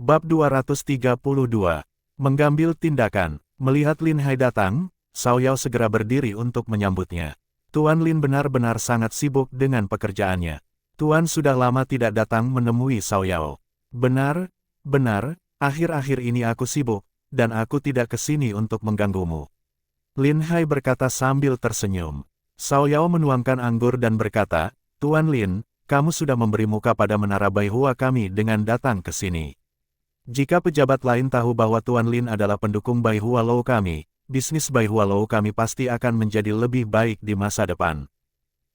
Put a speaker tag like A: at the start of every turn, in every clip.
A: Bab 232. Mengambil tindakan. Melihat Lin Hai datang, Xiao Yao segera berdiri untuk menyambutnya. Tuan Lin benar-benar sangat sibuk dengan pekerjaannya. Tuan sudah lama tidak datang menemui Xiao Yao. Benar, akhir-akhir ini aku sibuk, dan aku tidak ke sini untuk mengganggumu. Lin Hai berkata sambil tersenyum. Xiao Yao menuangkan anggur dan berkata, Tuan Lin, kamu sudah memberi muka pada menara Baihua kami dengan datang ke sini. Jika pejabat lain tahu bahwa Tuan Lin adalah pendukung Baihua Law kami, bisnis Baihua Law kami pasti akan menjadi lebih baik di masa depan.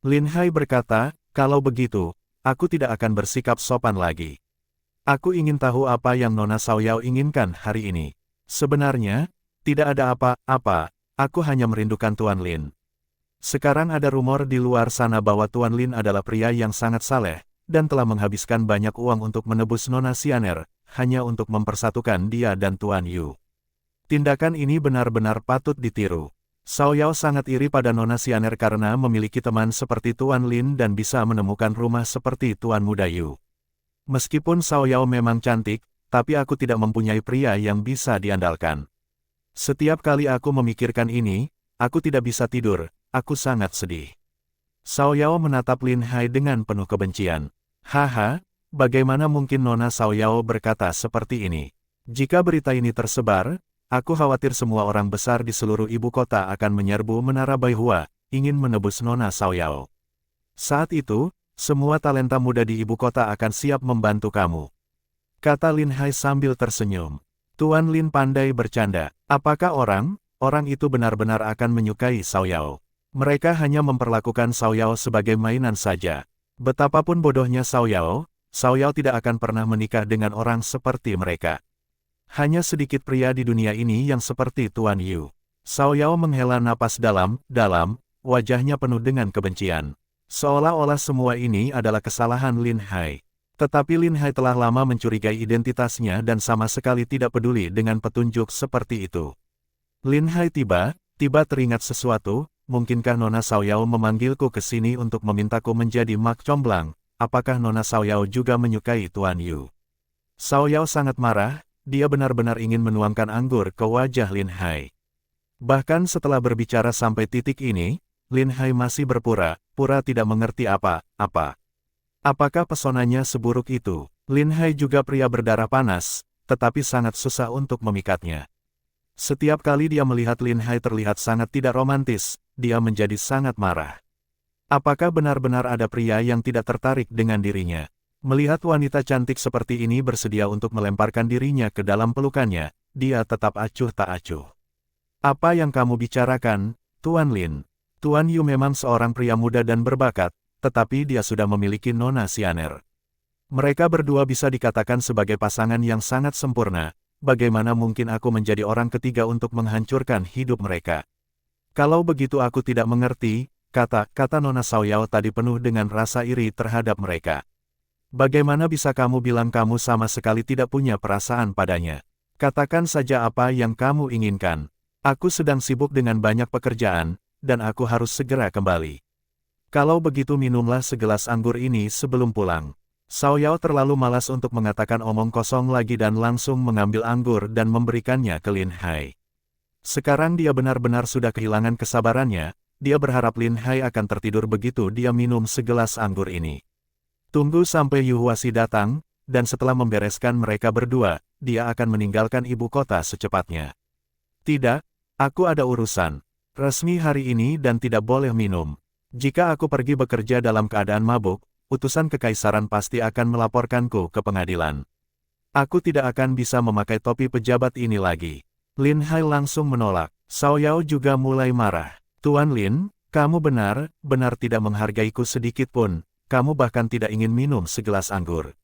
A: Lin Hai berkata, kalau begitu, aku tidak akan bersikap sopan lagi. Aku ingin tahu apa yang Nona Xiao Yao inginkan hari ini. Sebenarnya, tidak ada apa-apa, aku hanya merindukan Tuan Lin. Sekarang ada rumor di luar sana bahwa Tuan Lin adalah pria yang sangat saleh, dan telah menghabiskan banyak uang untuk menebus Nona Xianer, hanya untuk mempersatukan dia dan Tuan Yu. Tindakan ini benar-benar patut ditiru. Xiao Yao sangat iri pada Nona Xianer karena memiliki teman seperti Tuan Lin dan bisa menemukan rumah seperti Tuan Muda Yu. Meskipun Xiao Yao memang cantik, tapi aku tidak mempunyai pria yang bisa diandalkan. Setiap kali aku memikirkan ini, aku tidak bisa tidur, aku sangat sedih. Xiao Yao menatap Lin Hai dengan penuh kebencian. Haha, bagaimana mungkin Nona Xiao Yao berkata seperti ini? Jika berita ini tersebar, aku khawatir semua orang besar di seluruh ibu kota akan menyerbu menara Baihua, ingin menebus Nona Xiao Yao. Saat itu, semua talenta muda di ibu kota akan siap membantu kamu. Kata Lin Hai sambil tersenyum. Tuan Lin pandai bercanda. Apakah orang itu benar-benar akan menyukai Xiao Yao? Mereka hanya memperlakukan Xiao Yao sebagai mainan saja. Betapapun bodohnya Xiao Yao tidak akan pernah menikah dengan orang seperti mereka. Hanya sedikit pria di dunia ini yang seperti Tuan Yu. Xiao Yao menghela napas dalam, wajahnya penuh dengan kebencian. Seolah-olah semua ini adalah kesalahan Lin Hai. Tetapi Lin Hai telah lama mencurigai identitasnya dan sama sekali tidak peduli dengan petunjuk seperti itu. Lin Hai tiba teringat sesuatu. Mungkinkah Nona Xiao Yao memanggilku ke sini untuk memintaku menjadi mak comblang? Apakah Nona Xiao Yao juga menyukai Tuan Yu? Xiao Yao sangat marah, dia benar-benar ingin menuangkan anggur ke wajah Lin Hai. Bahkan setelah berbicara sampai titik ini, Lin Hai masih berpura-pura tidak mengerti apa-apa. Apakah pesonanya seburuk itu? Lin Hai juga pria berdarah panas, tetapi sangat susah untuk memikatnya. Setiap kali dia melihat Lin Hai terlihat sangat tidak romantis, dia menjadi sangat marah. Apakah benar-benar ada pria yang tidak tertarik dengan dirinya? Melihat wanita cantik seperti ini bersedia untuk melemparkan dirinya ke dalam pelukannya, dia tetap acuh tak acuh. Apa yang kamu bicarakan, Tuan Lin? Tuan Yu memang seorang pria muda dan berbakat, tetapi dia sudah memiliki Nona Xianer. Mereka berdua bisa dikatakan sebagai pasangan yang sangat sempurna. Bagaimana mungkin aku menjadi orang ketiga untuk menghancurkan hidup mereka? Kalau begitu aku tidak mengerti, kata Nona Xiao Yao tadi penuh dengan rasa iri terhadap mereka. Bagaimana bisa kamu bilang kamu sama sekali tidak punya perasaan padanya? Katakan saja apa yang kamu inginkan. Aku sedang sibuk dengan banyak pekerjaan, dan aku harus segera kembali. Kalau begitu minumlah segelas anggur ini sebelum pulang. Xiao Yao terlalu malas untuk mengatakan omong kosong lagi dan langsung mengambil anggur dan memberikannya ke Lin Hai. Sekarang dia benar-benar sudah kehilangan kesabarannya, dia berharap Lin Hai akan tertidur begitu dia minum segelas anggur ini. Tunggu sampai Yu Huaxi datang, dan setelah membereskan mereka berdua, dia akan meninggalkan ibu kota secepatnya. Tidak, aku ada urusan resmi hari ini dan tidak boleh minum. Jika aku pergi bekerja dalam keadaan mabuk, utusan kekaisaran pasti akan melaporkanku ke pengadilan. Aku tidak akan bisa memakai topi pejabat ini lagi. Lin Hai langsung menolak. Xiao Yao juga mulai marah. Tuan Lin, kamu benar-benar tidak menghargaiku sedikit pun. Kamu bahkan tidak ingin minum segelas anggur.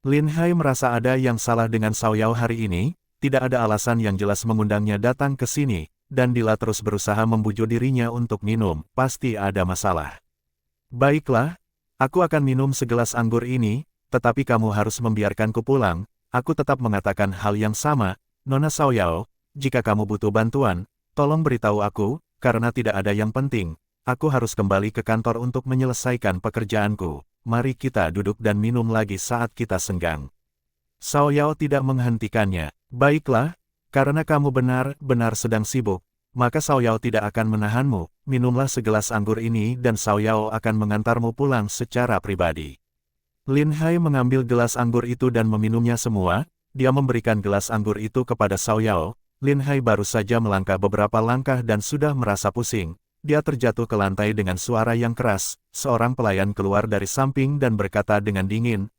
A: Lin Hai merasa ada yang salah dengan Xiao Yao hari ini. Tidak ada alasan yang jelas mengundangnya datang ke sini. Dan dia terus berusaha membujuk dirinya untuk minum. Pasti ada masalah. Baiklah. Aku akan minum segelas anggur ini, tetapi kamu harus membiarkanku pulang. Aku tetap mengatakan hal yang sama, Nona Xiao Yao, jika kamu butuh bantuan, tolong beritahu aku, karena tidak ada yang penting. Aku harus kembali ke kantor untuk menyelesaikan pekerjaanku. Mari kita duduk dan minum lagi saat kita senggang. Cao Yao tidak menghentikannya. Baiklah, karena kamu benar-benar sedang sibuk, maka Cao Yao tidak akan menahanmu. Minumlah segelas anggur ini dan Cao Yao akan mengantarmu pulang secara pribadi. Lin Hai mengambil gelas anggur itu dan meminumnya semua. Dia memberikan gelas anggur itu kepada Cao Yao. Lin Hai baru saja melangkah beberapa langkah dan sudah merasa pusing. Dia terjatuh ke lantai dengan suara yang keras. Seorang pelayan keluar dari samping dan berkata dengan dingin,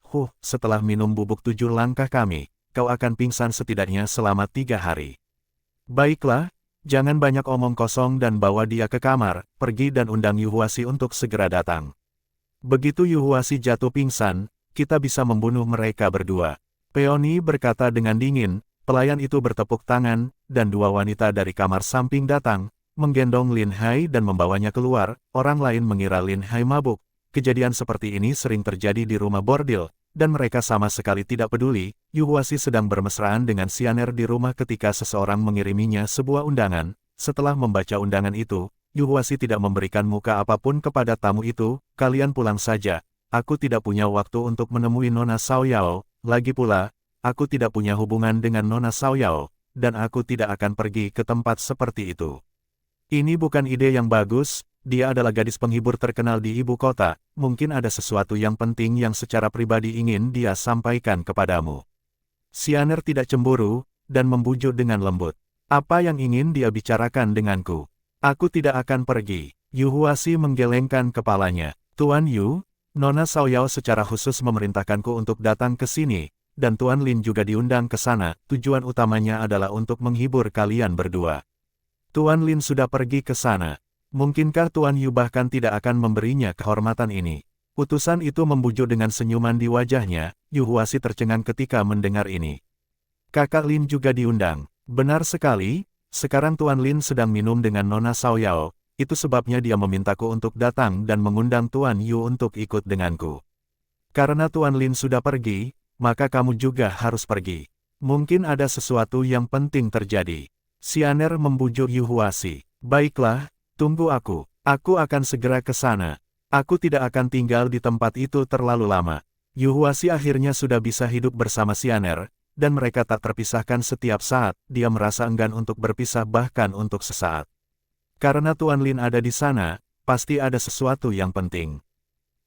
A: setelah minum bubuk 7 langkah kami, kau akan pingsan setidaknya selama 3 hari. Baiklah, jangan banyak omong kosong dan bawa dia ke kamar, pergi dan undang Yu Huasi untuk segera datang. Begitu Yu Huasi jatuh pingsan, kita bisa membunuh mereka berdua. Peony berkata dengan dingin. Pelayan itu bertepuk tangan, dan 2 wanita dari kamar samping datang, menggendong Lin Hai dan membawanya keluar. Orang lain mengira Lin Hai mabuk. Kejadian seperti ini sering terjadi di rumah bordil, dan mereka sama sekali tidak peduli. Yu Huasi sedang bermesraan dengan Xianer di rumah ketika seseorang mengiriminya sebuah undangan. Setelah membaca undangan itu, Yu Huasi tidak memberikan muka apapun kepada tamu itu. Kalian pulang saja. Aku tidak punya waktu untuk menemui Nona Cao Yao. Lagi pula, aku tidak punya hubungan dengan Nona Cao Yao, dan aku tidak akan pergi ke tempat seperti itu. Ini bukan ide yang bagus. Dia adalah gadis penghibur terkenal di ibu kota. Mungkin ada sesuatu yang penting yang secara pribadi ingin dia sampaikan kepadamu. Xianer tidak cemburu, dan membujuk dengan lembut. Apa yang ingin dia bicarakan denganku? Aku tidak akan pergi. Yu Huasi menggelengkan kepalanya. Tuan Yu, Nona Cao Yao secara khusus memerintahkanku untuk datang ke sini, dan Tuan Lin juga diundang ke sana. Tujuan utamanya adalah untuk menghibur kalian berdua. Tuan Lin sudah pergi ke sana. Mungkinkah Tuan Yu bahkan tidak akan memberinya kehormatan ini? Utusan itu membujuk dengan senyuman di wajahnya. Yu Huasi tercengang ketika mendengar ini. Kakak Lin juga diundang. Benar sekali. Sekarang Tuan Lin sedang minum dengan Nona Cao Yao, itu sebabnya dia memintaku untuk datang dan mengundang Tuan Yu untuk ikut denganku. Karena Tuan Lin sudah pergi, maka kamu juga harus pergi. Mungkin ada sesuatu yang penting terjadi. Xianer membujuk Yu Huasi. Baiklah, tunggu aku. Aku akan segera ke sana. Aku tidak akan tinggal di tempat itu terlalu lama. Yu Huasi akhirnya sudah bisa hidup bersama Xianer, dan mereka tak terpisahkan setiap saat. Dia merasa enggan untuk berpisah bahkan untuk sesaat. Karena Tuan Lin ada di sana, pasti ada sesuatu yang penting.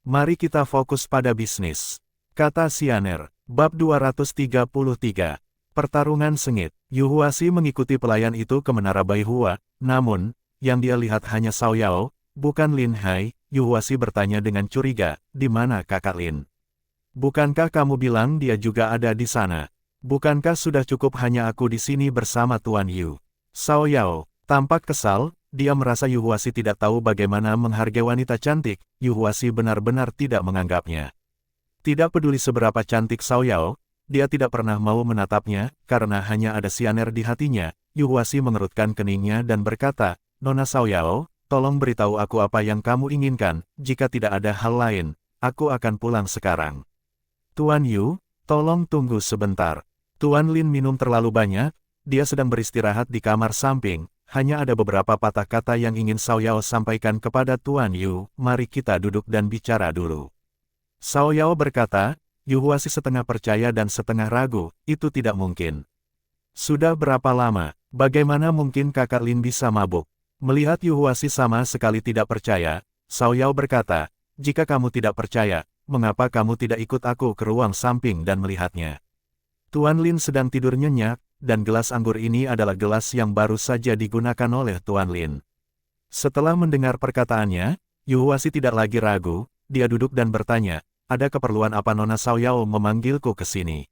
A: Mari kita fokus pada bisnis, kata Xianer. Bab 233. Pertarungan sengit. Yu Huasi mengikuti pelayan itu ke Menara Baihua, namun, yang dia lihat hanya Cao Yao, bukan Lin Hai. Yu Huasi bertanya dengan curiga, di mana kakak Lin? Bukankah kamu bilang dia juga ada di sana? Bukankah sudah cukup hanya aku di sini bersama Tuan Yu? Cao Yao tampak kesal. Dia merasa Yu Huasi tidak tahu bagaimana menghargai wanita cantik. Yu Huasi benar-benar tidak menganggapnya. Tidak peduli seberapa cantik Cao Yao, dia tidak pernah mau menatapnya, karena hanya ada Xianer di hatinya. Yu Huasi mengerutkan keningnya dan berkata, Nona Cao Yao, tolong beritahu aku apa yang kamu inginkan. Jika tidak ada hal lain, aku akan pulang sekarang. Tuan Yu, tolong tunggu sebentar. Tuan Lin minum terlalu banyak, dia sedang beristirahat di kamar samping. Hanya ada beberapa patah kata yang ingin Cao Yao sampaikan kepada Tuan Yu. Mari kita duduk dan bicara dulu. Cao Yao berkata. Yu Huasi setengah percaya dan setengah ragu. Itu tidak mungkin. Sudah berapa lama? Bagaimana mungkin kakak Lin bisa mabuk? Melihat Yu Huasi sama sekali tidak percaya, Cao Yao berkata, jika kamu tidak percaya, mengapa kamu tidak ikut aku ke ruang samping dan melihatnya? Tuan Lin sedang tidur nyenyak, dan gelas anggur ini adalah gelas yang baru saja digunakan oleh Tuan Lin. Setelah mendengar perkataannya, Yu Huasi tidak lagi ragu. Dia duduk dan bertanya, ada keperluan apa Nona Cao Yao memanggilku ke sini?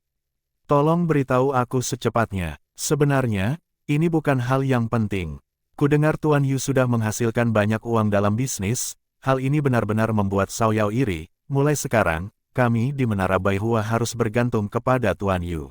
A: Tolong beritahu aku secepatnya. Sebenarnya, ini bukan hal yang penting. Kudengar Tuan Yu sudah menghasilkan banyak uang dalam bisnis. Hal ini benar-benar membuat Cao Yao iri. Mulai sekarang, kami di Menara Baihua harus bergantung kepada Tuan Yu.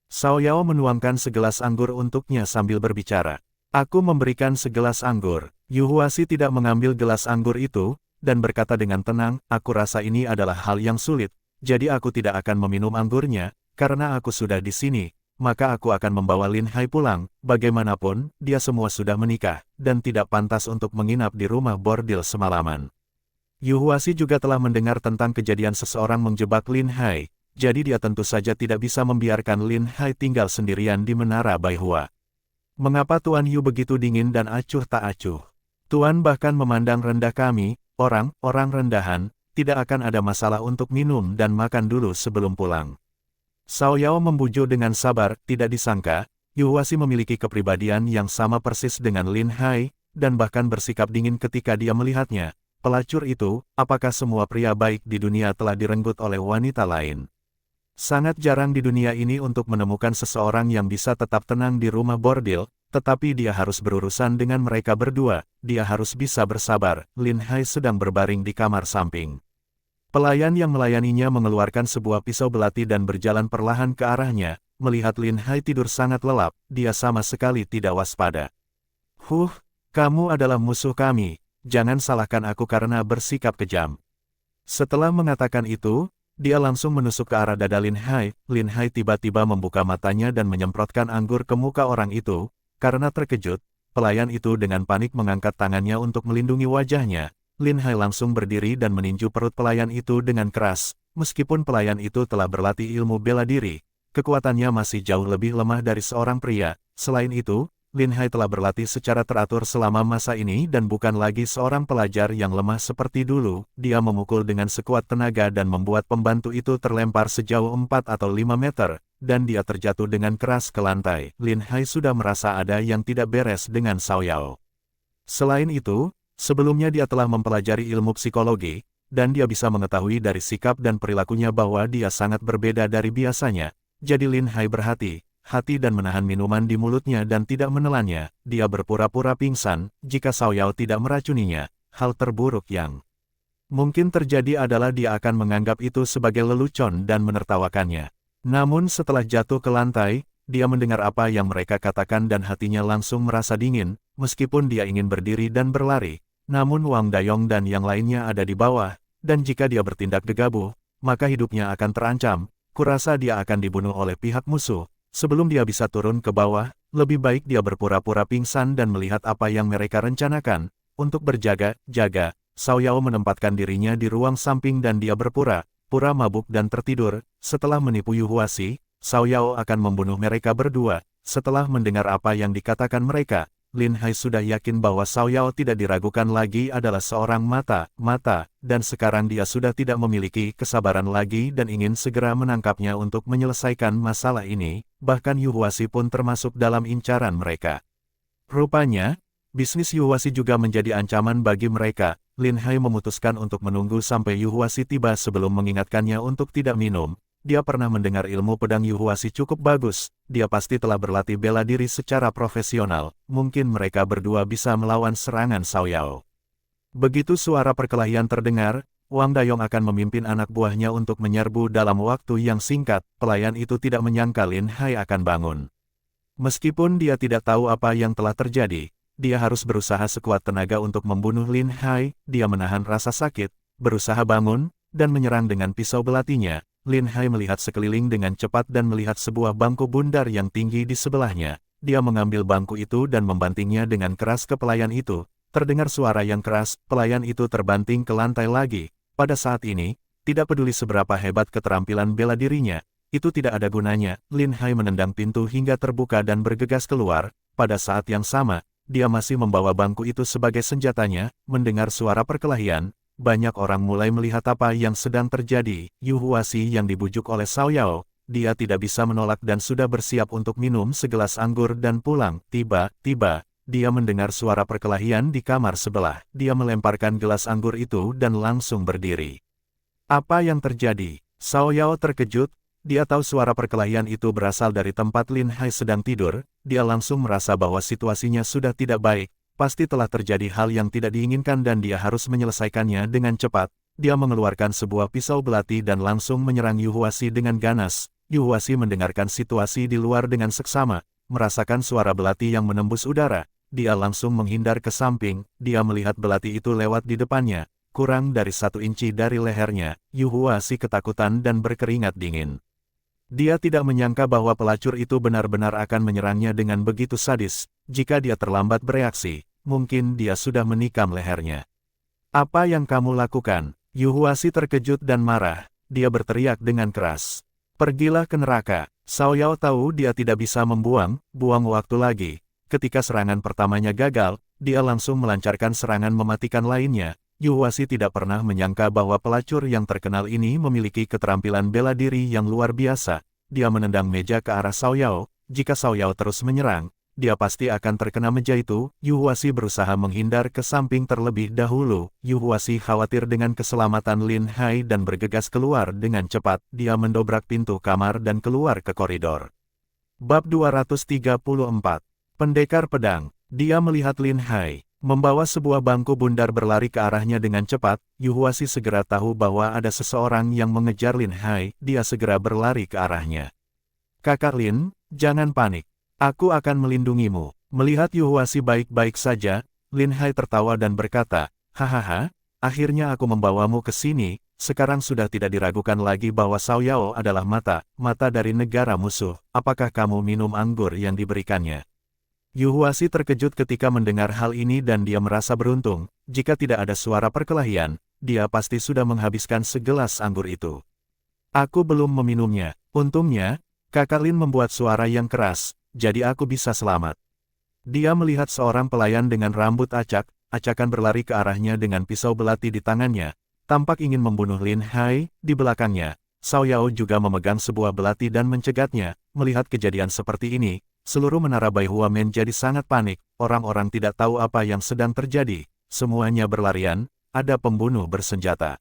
A: Cao Yao menuangkan segelas anggur untuknya sambil berbicara. Aku memberikan segelas anggur. Yu Huasi tidak mengambil gelas anggur itu, dan berkata dengan tenang, aku rasa ini adalah hal yang sulit, jadi aku tidak akan meminum anggurnya, karena aku sudah di sini, maka aku akan membawa Lin Hai pulang. Bagaimanapun, dia semua sudah menikah, dan tidak pantas untuk menginap di rumah bordil semalaman. Yu Huasi juga telah mendengar tentang kejadian seseorang menjebak Lin Hai. jadi dia tentu saja tidak bisa membiarkan Lin Hai tinggal sendirian di Menara Baihua. Mengapa Tuan Yu begitu dingin dan acuh tak acuh? Tuan bahkan memandang rendah kami, orang-orang rendahan, tidak akan ada masalah untuk minum dan makan dulu sebelum pulang. Cao Yao membujuk dengan sabar, tidak disangka, Yu Huaxi memiliki kepribadian yang sama persis dengan Lin Hai, dan bahkan bersikap dingin ketika dia melihatnya. Pelacur itu, apakah semua pria baik di dunia telah direnggut oleh wanita lain? Sangat jarang di dunia ini untuk menemukan seseorang yang bisa tetap tenang di rumah bordil, tetapi dia harus berurusan dengan mereka berdua, dia harus bisa bersabar. Lin Hai sedang berbaring di kamar samping. Pelayan yang melayaninya mengeluarkan sebuah pisau belati dan berjalan perlahan ke arahnya. Melihat Lin Hai tidur sangat lelap, dia sama sekali tidak waspada. Kamu adalah musuh kami, jangan salahkan aku karena bersikap kejam. Setelah mengatakan itu, dia langsung menusuk ke arah dada Lin Hai. Lin Hai tiba-tiba membuka matanya dan menyemprotkan anggur ke muka orang itu. Karena terkejut, pelayan itu dengan panik mengangkat tangannya untuk melindungi wajahnya. Lin Hai langsung berdiri dan meninju perut pelayan itu dengan keras. Meskipun pelayan itu telah berlatih ilmu bela diri, kekuatannya masih jauh lebih lemah dari seorang pria. Selain itu, Lin Hai telah berlatih secara teratur selama masa ini dan bukan lagi seorang pelajar yang lemah seperti dulu. Dia memukul dengan sekuat tenaga dan membuat pembantu itu terlempar sejauh 4 atau 5 meter, dan dia terjatuh dengan keras ke lantai. Lin Hai sudah merasa ada yang tidak beres dengan Cao Yao. Selain itu, sebelumnya dia telah mempelajari ilmu psikologi, dan dia bisa mengetahui dari sikap dan perilakunya bahwa dia sangat berbeda dari biasanya. Jadi Lin Hai berhati-hati dan menahan minuman di mulutnya dan tidak menelannya. Dia berpura-pura pingsan, jika Cao Yao tidak meracuninya. Hal terburuk yang mungkin terjadi adalah dia akan menganggap itu sebagai lelucon dan menertawakannya. Namun setelah jatuh ke lantai, dia mendengar apa yang mereka katakan dan hatinya langsung merasa dingin, meskipun dia ingin berdiri dan berlari. Namun Wang Dayong dan yang lainnya ada di bawah, dan jika dia bertindak gegabah, maka hidupnya akan terancam. Kurasa dia akan dibunuh oleh pihak musuh. Sebelum dia bisa turun ke bawah, lebih baik dia berpura-pura pingsan dan melihat apa yang mereka rencanakan. Untuk berjaga-jaga, Cao Yao menempatkan dirinya di ruang samping dan dia berpura-pura mabuk dan tertidur. Setelah menipu Yu Huaxi, Cao Yao akan membunuh mereka berdua. Setelah mendengar apa yang dikatakan mereka, Lin Hai sudah yakin bahwa Cao Yao tidak diragukan lagi adalah seorang mata, dan sekarang dia sudah tidak memiliki kesabaran lagi dan ingin segera menangkapnya untuk menyelesaikan masalah ini. Bahkan Yu Huaxi pun termasuk dalam incaran mereka. Rupanya, bisnis Yu Huaxi juga menjadi ancaman bagi mereka. Lin Hai memutuskan untuk menunggu sampai Yu Huaxi tiba sebelum mengingatkannya untuk tidak minum. Dia pernah mendengar ilmu pedang Yu Huaxi cukup bagus, dia pasti telah berlatih bela diri secara profesional, mungkin mereka berdua bisa melawan serangan Cao Yao. Begitu suara perkelahian terdengar, Wang Dayong akan memimpin anak buahnya untuk menyerbu dalam waktu yang singkat. Pelayan itu tidak menyangka Lin Hai akan bangun. Meskipun dia tidak tahu apa yang telah terjadi, dia harus berusaha sekuat tenaga untuk membunuh Lin Hai. Dia menahan rasa sakit, berusaha bangun, dan menyerang dengan pisau belatinya. Lin Hai melihat sekeliling dengan cepat dan melihat sebuah bangku bundar yang tinggi di sebelahnya. Dia mengambil bangku itu dan membantingnya dengan keras ke pelayan itu. Terdengar suara yang keras, pelayan itu terbanting ke lantai lagi. Pada saat ini, tidak peduli seberapa hebat keterampilan bela dirinya, itu tidak ada gunanya. Lin Hai menendang pintu hingga terbuka dan bergegas keluar. Pada saat yang sama, dia masih membawa bangku itu sebagai senjatanya. Mendengar suara perkelahian, banyak orang mulai melihat apa yang sedang terjadi. Yu Huaxi yang dibujuk oleh Cao Yao, dia tidak bisa menolak dan sudah bersiap untuk minum segelas anggur dan pulang. Tiba-tiba, dia mendengar suara perkelahian di kamar sebelah. Dia melemparkan gelas anggur itu dan langsung berdiri. Apa yang terjadi? Cao Yao terkejut. Dia tahu suara perkelahian itu berasal dari tempat Lin Hai sedang tidur. Dia langsung merasa bahwa situasinya sudah tidak baik. Pasti telah terjadi hal yang tidak diinginkan dan dia harus menyelesaikannya dengan cepat. Dia mengeluarkan sebuah pisau belati dan langsung menyerang Yu Huaxi dengan ganas. Yu Huaxi mendengarkan situasi di luar dengan seksama, merasakan suara belati yang menembus udara. Dia langsung menghindar ke samping. Dia melihat belati itu lewat di depannya, kurang dari 1 inci dari lehernya. Yu Huaxi ketakutan dan berkeringat dingin. Dia tidak menyangka bahwa pelacur itu benar-benar akan menyerangnya dengan begitu sadis. Jika dia terlambat bereaksi, mungkin dia sudah menikam lehernya. Apa yang kamu lakukan? Yu Huaxi terkejut dan marah. dia berteriak dengan keras. Pergilah ke neraka. Xiao Yao tahu dia tidak bisa buang waktu lagi. Ketika serangan pertamanya gagal, dia langsung melancarkan serangan mematikan lainnya. Yu Huaxi tidak pernah menyangka bahwa pelacur yang terkenal ini memiliki keterampilan bela diri yang luar biasa. Dia menendang meja ke arah Xiao Yao. Jika Xiao Yao terus menyerang, dia pasti akan terkena meja itu. Yu Huaxi berusaha menghindar ke samping terlebih dahulu. Yu Huaxi khawatir dengan keselamatan Lin Hai dan bergegas keluar dengan cepat. Dia mendobrak pintu kamar dan keluar ke koridor. Bab 234. Pendekar Pedang. Dia melihat Lin Hai membawa sebuah bangku bundar berlari ke arahnya dengan cepat. Yu Huaxi segera tahu bahwa ada seseorang yang mengejar Lin Hai. Dia segera berlari ke arahnya. Kakak Lin, jangan panik. Aku akan melindungimu. Melihat Yu Huaxi baik-baik saja, Lin Hai tertawa dan berkata, hahaha, akhirnya aku membawamu ke sini. Sekarang sudah tidak diragukan lagi bahwa Xiao Yao adalah mata dari negara musuh. Apakah kamu minum anggur yang diberikannya? Yu Huaxi terkejut ketika mendengar hal ini dan dia merasa beruntung. Jika tidak ada suara perkelahian, dia pasti sudah menghabiskan segelas anggur itu. Aku belum meminumnya. Untungnya, Kakak Lin membuat suara yang keras, jadi aku bisa selamat. Dia melihat seorang pelayan dengan rambut acak-acakan berlari ke arahnya dengan pisau belati di tangannya, tampak ingin membunuh Lin Hai. Di belakangnya, Xiao Yao juga memegang sebuah belati dan mencegatnya. Melihat kejadian seperti ini, seluruh menara Baihua menjadi sangat panik. Orang-orang tidak tahu apa yang sedang terjadi. Semuanya berlarian, ada pembunuh bersenjata.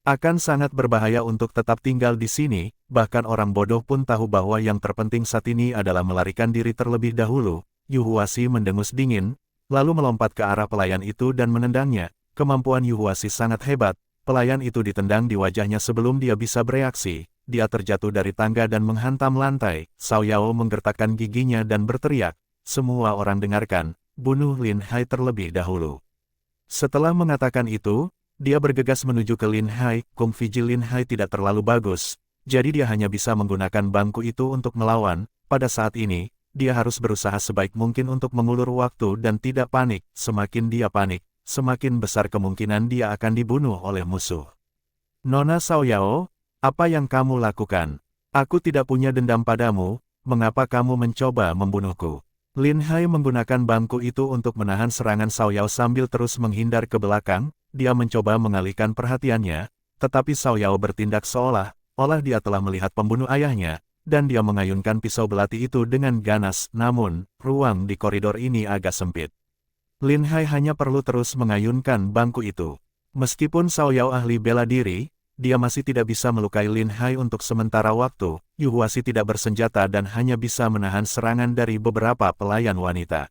A: Akan sangat berbahaya untuk tetap tinggal di sini, bahkan orang bodoh pun tahu bahwa yang terpenting saat ini adalah melarikan diri terlebih dahulu. Yu Huaxi mendengus dingin, lalu melompat ke arah pelayan itu dan menendangnya. Kemampuan Yu Huaxi sangat hebat. Pelayan itu ditendang di wajahnya sebelum dia bisa bereaksi. Dia terjatuh dari tangga dan menghantam lantai. Xiao Yao menggertakkan giginya dan berteriak, semua orang dengarkan, bunuh Lin Hai terlebih dahulu. Setelah mengatakan itu, dia bergegas menuju ke Lin Hai. Kung Fu Lin Hai tidak terlalu bagus, jadi dia hanya bisa menggunakan bangku itu untuk melawan. Pada saat ini, dia harus berusaha sebaik mungkin untuk mengulur waktu dan tidak panik. Semakin dia panik, semakin besar kemungkinan dia akan dibunuh oleh musuh. Nona Xiao Yao, apa yang kamu lakukan? Aku tidak punya dendam padamu, mengapa kamu mencoba membunuhku? Lin Hai menggunakan bangku itu untuk menahan serangan Xiao Yao sambil terus menghindar ke belakang. Dia mencoba mengalihkan perhatiannya, tetapi Xiao Yao bertindak seolah-olah dia telah melihat pembunuh ayahnya, dan dia mengayunkan pisau belati itu dengan ganas. Namun, ruang di koridor ini agak sempit. Lin Hai hanya perlu terus mengayunkan bangku itu. Meskipun Xiao Yao ahli bela diri, dia masih tidak bisa melukai Lin Hai untuk sementara waktu. Yu Huaxi tidak bersenjata dan hanya bisa menahan serangan dari beberapa pelayan wanita.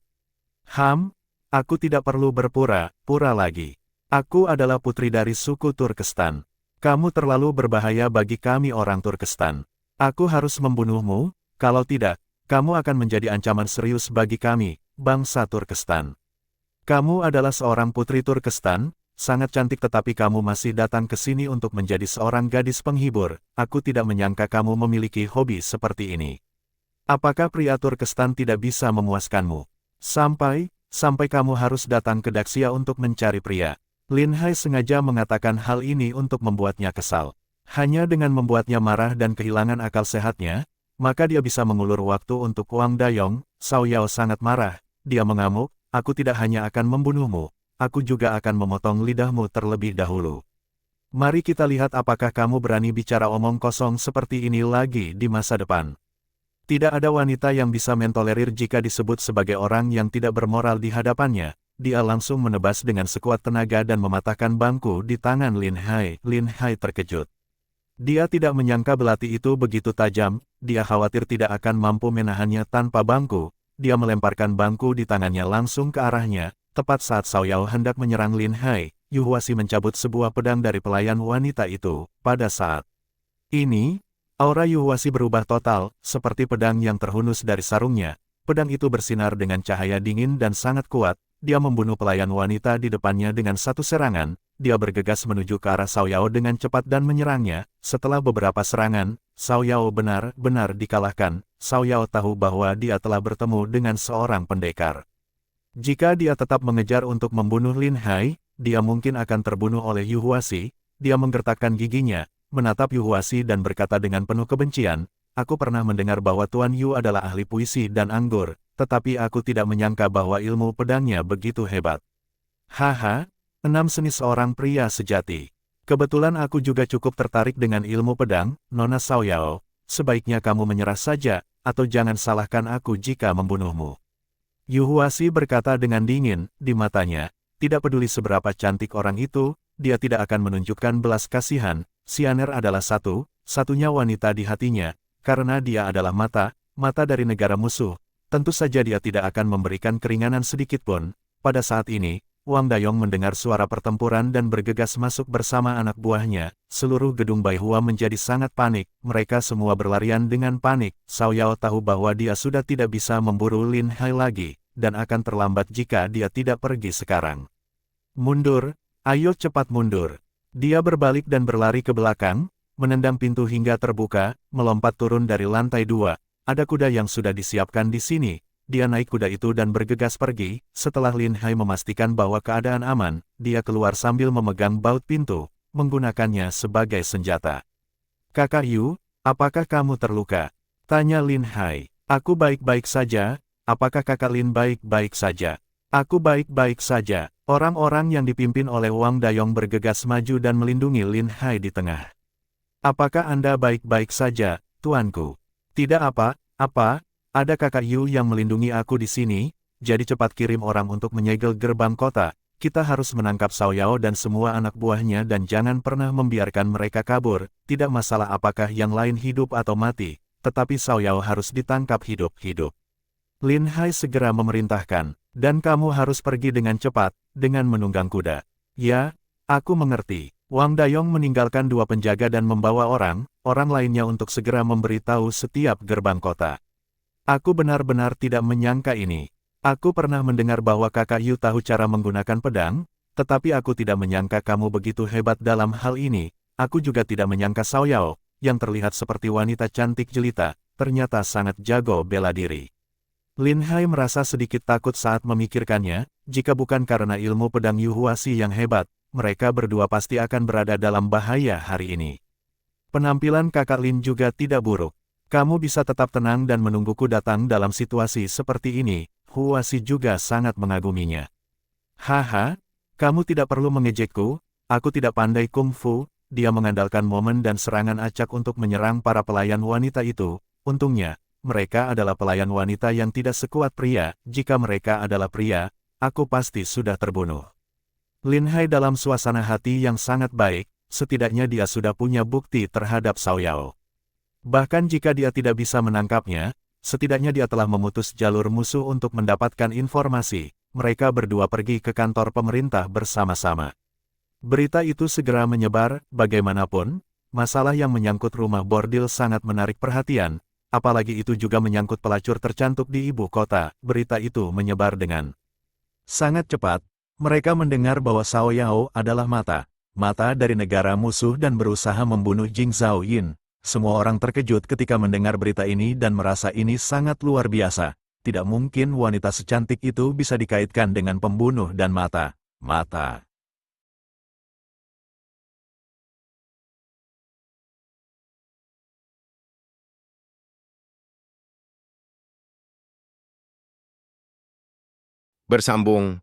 A: Aku tidak perlu berpura-pura lagi. Aku adalah putri dari suku Turkestan. Kamu terlalu berbahaya bagi kami orang Turkestan. Aku harus membunuhmu, kalau tidak, kamu akan menjadi ancaman serius bagi kami, bangsa Turkestan. Kamu adalah seorang putri Turkestan, sangat cantik tetapi kamu masih datang ke sini untuk menjadi seorang gadis penghibur. Aku tidak menyangka kamu memiliki hobi seperti ini. Apakah pria Turkestan tidak bisa memuaskanmu? Sampai kamu harus datang ke Daxia untuk mencari pria. Lin Hai sengaja mengatakan hal ini untuk membuatnya kesal. Hanya dengan membuatnya marah dan kehilangan akal sehatnya, maka dia bisa mengulur waktu untuk Wang Dayong. Xiao Yao sangat marah. Dia mengamuk, aku tidak hanya akan membunuhmu, aku juga akan memotong lidahmu terlebih dahulu. Mari kita lihat apakah kamu berani bicara omong kosong seperti ini lagi di masa depan. Tidak ada wanita yang bisa mentolerir jika disebut sebagai orang yang tidak bermoral di hadapannya. Dia langsung menebas dengan sekuat tenaga dan mematahkan bangku di tangan Lin Hai. Lin Hai terkejut. Dia tidak menyangka belati itu begitu tajam, dia khawatir tidak akan mampu menahannya tanpa bangku. Dia melemparkan bangku di tangannya langsung ke arahnya. Tepat saat Xiao Yao hendak menyerang Lin Hai, Yu Huaxi mencabut sebuah pedang dari pelayan wanita itu. Pada saat ini, aura Yu Huaxi berubah total, seperti pedang yang terhunus dari sarungnya. Pedang itu bersinar dengan cahaya dingin dan sangat kuat. Dia membunuh pelayan wanita di depannya dengan satu serangan. Dia bergegas menuju ke arah Xiao Yao dengan cepat dan menyerangnya. Setelah beberapa serangan, Xiao Yao benar-benar dikalahkan. Xiao Yao tahu bahwa dia telah bertemu dengan seorang pendekar. Jika dia tetap mengejar untuk membunuh Lin Hai, dia mungkin akan terbunuh oleh Yu Huaxi. Dia menggertakkan giginya. menatap Yu Huasi dan berkata dengan penuh kebencian, aku pernah mendengar bahwa Tuan Yu adalah ahli puisi dan anggur, tetapi aku tidak menyangka bahwa ilmu pedangnya begitu hebat. Haha, 6 seni seorang pria sejati. Kebetulan aku juga cukup tertarik dengan ilmu pedang, Nona Xiaoyao, sebaiknya kamu menyerah saja, atau jangan salahkan aku jika membunuhmu. Yu Huasi berkata dengan dingin, di matanya, tidak peduli seberapa cantik orang itu, dia tidak akan menunjukkan belas kasihan, Xianer adalah satu-satunya wanita di hatinya, karena dia adalah mata dari negara musuh, tentu saja dia tidak akan memberikan keringanan sedikitpun. Pada saat ini, Wang Dayong mendengar suara pertempuran dan bergegas masuk bersama anak buahnya, seluruh gedung Baihua menjadi sangat panik, mereka semua berlarian dengan panik, Xiao Yao tahu bahwa dia sudah tidak bisa memburu Lin Hai lagi, dan akan terlambat jika dia tidak pergi sekarang. Mundur, ayo cepat mundur. Dia berbalik dan berlari ke belakang, menendang pintu hingga terbuka, melompat turun dari lantai 2. Ada kuda yang sudah disiapkan di sini. Dia naik kuda itu dan bergegas pergi. Setelah Lin Hai memastikan bahwa keadaan aman, dia keluar sambil memegang baut pintu, menggunakannya sebagai senjata. Kakak Yu, apakah kamu terluka? Tanya Lin Hai. Aku baik-baik saja. Apakah kakak Lin baik-baik saja? Aku baik-baik saja. Orang-orang yang dipimpin oleh Wang Dayong bergegas maju dan melindungi Lin Hai di tengah. Apakah Anda baik-baik saja, tuanku? Tidak apa-apa, ada kakak Yu yang melindungi aku di sini, jadi cepat kirim orang untuk menyegel gerbang kota. Kita harus menangkap Xiao Yao dan semua anak buahnya dan jangan pernah membiarkan mereka kabur, tidak masalah apakah yang lain hidup atau mati, tetapi Xiao Yao harus ditangkap hidup-hidup. Lin Hai segera memerintahkan, dan kamu harus pergi dengan cepat, dengan menunggang kuda. Ya, aku mengerti. Wang Dayong meninggalkan 2 penjaga dan membawa orang lainnya untuk segera memberitahu setiap gerbang kota. Aku benar-benar tidak menyangka ini. Aku pernah mendengar bahwa kakak Yu tahu cara menggunakan pedang, tetapi aku tidak menyangka kamu begitu hebat dalam hal ini. Aku juga tidak menyangka Xiao Yao, yang terlihat seperti wanita cantik jelita, ternyata sangat jago bela diri. Lin Hai merasa sedikit takut saat memikirkannya, jika bukan karena ilmu pedang Yu Huasi yang hebat, mereka berdua pasti akan berada dalam bahaya hari ini. Penampilan kakak Lin juga tidak buruk. Kamu bisa tetap tenang dan menungguku datang dalam situasi seperti ini, Huasi juga sangat mengaguminya. Haha, kamu tidak perlu mengejekku, aku tidak pandai kungfu, dia mengandalkan momen dan serangan acak untuk menyerang para pelayan wanita itu, untungnya, mereka adalah pelayan wanita yang tidak sekuat pria, jika mereka adalah pria, aku pasti sudah terbunuh. Lin Hai dalam suasana hati yang sangat baik, setidaknya dia sudah punya bukti terhadap Xiao Yao. Bahkan jika dia tidak bisa menangkapnya, setidaknya dia telah memutus jalur musuh untuk mendapatkan informasi, mereka berdua pergi ke kantor pemerintah bersama-sama. Berita itu segera menyebar, bagaimanapun, masalah yang menyangkut rumah bordil sangat menarik perhatian, apalagi itu juga menyangkut pelacur tercantik di ibu kota, berita itu menyebar dengan sangat cepat. Mereka mendengar bahwa Xiao Yao adalah mata dari negara musuh dan berusaha membunuh Jing Zhaoyin. Semua orang terkejut ketika mendengar berita ini dan merasa ini sangat luar biasa. Tidak mungkin wanita secantik itu bisa dikaitkan dengan pembunuh dan mata.
B: Bersambung